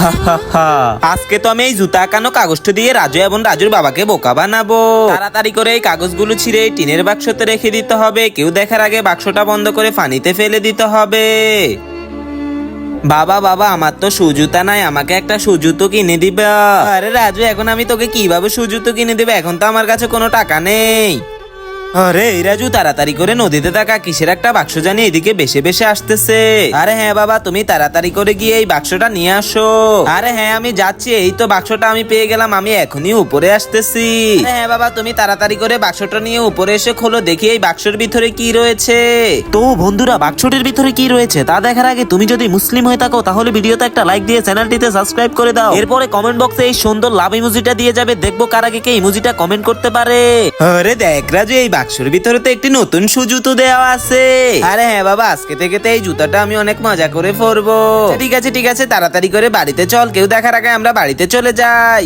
হা হা হা। আজকে তো আমি এই জুতা আঁকানো কাগজটা দিয়ে রাজু এবং রাজুর বাবাকে বোকা বানাবো। তাড়াতাড়ি করে এই কাগজগুলো ছিঁড়ে এই টিনের বাক্সতে রেখে দিতে হবে। কেউ দেখার আগে বাক্সটা বন্ধ করে পানিতে ফেলে দিতে হবে। বাবা বাবা, আমার তো সুজুতা নাই, আমাকে একটা সুজুতো কিনে দিবা। আরে রাজু, এখন আমি তোকে কিভাবে সুজুতো কিনে দিবে? এখন তো আমার কাছে কোনো টাকা নেই। আরে এই রাজু, তাড়াতাড়ি করে নদীতে থাকা কিসের একটা বাক্স জানি এদিকে বেশে বেশে আসতেছে। আরে হ্যাঁ বাবা, তুমি তাড়াতাড়ি করে গিয়ে এই বাক্সটা নিয়ে আসো। আরে হ্যাঁ, আমি যাচ্ছি। এই তো বাক্সটা আমি পেয়ে গেলাম, আমি এখনই উপরে আসতেছি। আরে হ্যাঁ বাবা, তুমি তাড়াতাড়ি করে বাক্সটা নিয়ে উপরে এসে খোলো দেখি এই বাক্সের ভিতরে কি রয়েছে। তো বন্ধুরা, বাক্সটির ভিতরে কি রয়েছে তা দেখার আগে তুমি যদি মুসলিম হয়ে থাকো তাহলে ভিডিওতে একটা লাইক দিয়ে চ্যানেলটিতে সাবস্ক্রাইব করে দাও। এরপরে কমেন্ট বক্সে এই সুন্দর লাভ ইমোজিটা দিয়ে যাবে, দেখবো কার আগে কে ইমোজিটা কমেন্ট করতে পারে। আরে দেখ রাজু, এই বাক্সের ভিতরে তো একটি নতুন শু জুতো দেওয়া আছে। আরে হ্যাঁ বাবা, আজকে থেকে তো এই জুতাটা আমি অনেক মজা করে পরবো। ঠিক আছে ঠিক আছে, তাড়াতাড়ি করে বাড়িতে চল, কেউ দেখার আগে আমরা বাড়িতে চলে যাই।